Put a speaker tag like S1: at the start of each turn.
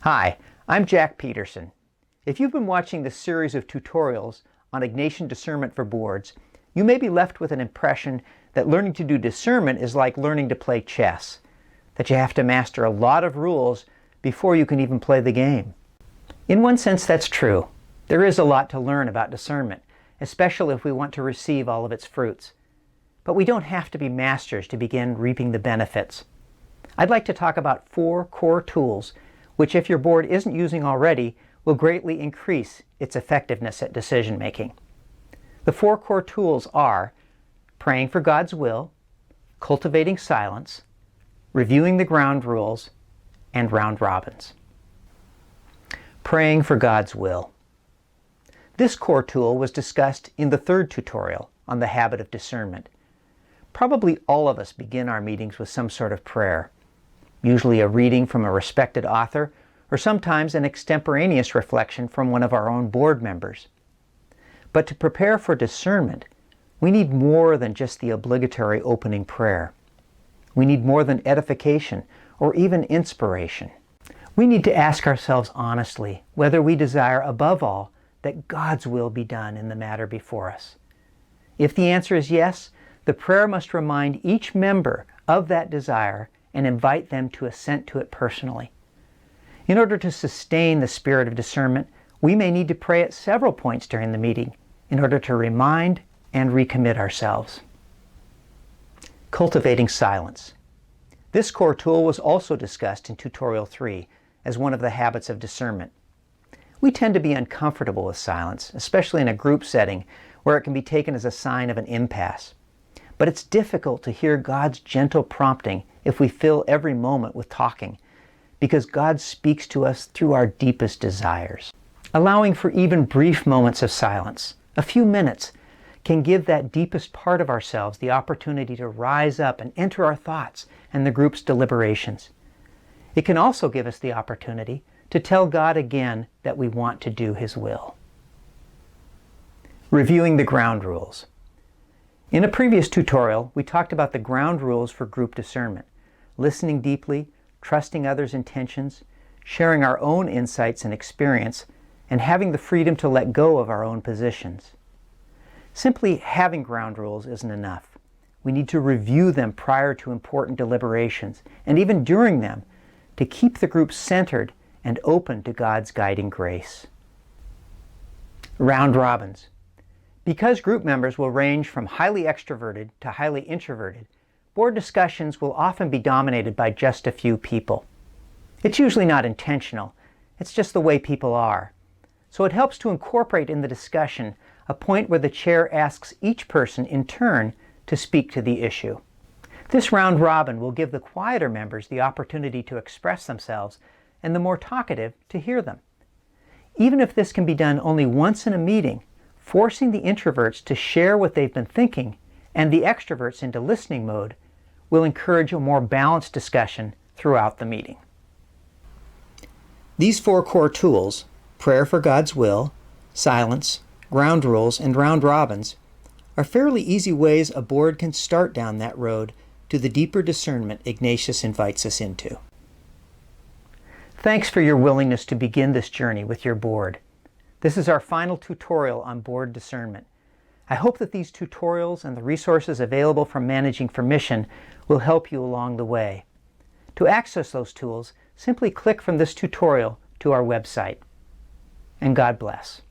S1: Hi, I'm Jack Peterson. If you've been watching this series of tutorials on Ignatian Discernment for boards, you may be left with an impression that learning to do discernment is like learning to play chess, that you have to master a lot of rules before you can even play the game. In one sense, that's true. There is a lot to learn about discernment, especially if we want to receive all of its fruits. But we don't have to be masters to begin reaping the benefits. I'd like to talk about 4 core tools which, if your board isn't using already, will greatly increase its effectiveness at decision making. The 4 core tools are praying for God's will, cultivating silence, reviewing the ground rules, and round robins. Praying for God's will. This core tool was discussed in the 3rd tutorial on the habit of discernment. Probably all of us begin our meetings with some sort of prayer, usually a reading from a respected author, or sometimes an extemporaneous reflection from one of our own board members. But to prepare for discernment, we need more than just the obligatory opening prayer. We need more than edification or even inspiration. We need to ask ourselves honestly whether we desire above all that God's will be done in the matter before us. If the answer is yes, the prayer must remind each member of that desire and invite them to assent to it personally. In order to sustain the spirit of discernment, we may need to pray at several points during the meeting in order to remind and recommit ourselves. Cultivating silence. This core tool was also discussed in Tutorial 3 as one of the habits of discernment. We tend to be uncomfortable with silence, especially in a group setting where it can be taken as a sign of an impasse. But it's difficult to hear God's gentle prompting if we fill every moment with talking, because God speaks to us through our deepest desires. Allowing for even brief moments of silence, a few minutes, can give that deepest part of ourselves the opportunity to rise up and enter our thoughts and the group's deliberations. It can also give us the opportunity to tell God again that we want to do His will. Reviewing the ground rules. In a previous tutorial, we talked about the ground rules for group discernment: listening deeply, trusting others' intentions, sharing our own insights and experience, and having the freedom to let go of our own positions. Simply having ground rules isn't enough. We need to review them prior to important deliberations, and even during them, to keep the group centered and open to God's guiding grace. Round robins. Because group members will range from highly extroverted to highly introverted, board discussions will often be dominated by just a few people. It's usually not intentional, it's just the way people are. So it helps to incorporate in the discussion a point where the chair asks each person in turn to speak to the issue. This round robin will give the quieter members the opportunity to express themselves and the more talkative to hear them. Even if this can be done only once in a meeting, forcing the introverts to share what they've been thinking and the extroverts into listening mode will encourage a more balanced discussion throughout the meeting. These 4 core tools, prayer for God's will, silence, ground rules, and round robins, are fairly easy ways a board can start down that road to the deeper discernment Ignatius invites us into. Thanks for your willingness to begin this journey with your board. This is our final tutorial on board discernment. I hope that these tutorials and the resources available from Managing for Mission will help you along the way. To access those tools, simply click from this tutorial to our website. And God bless.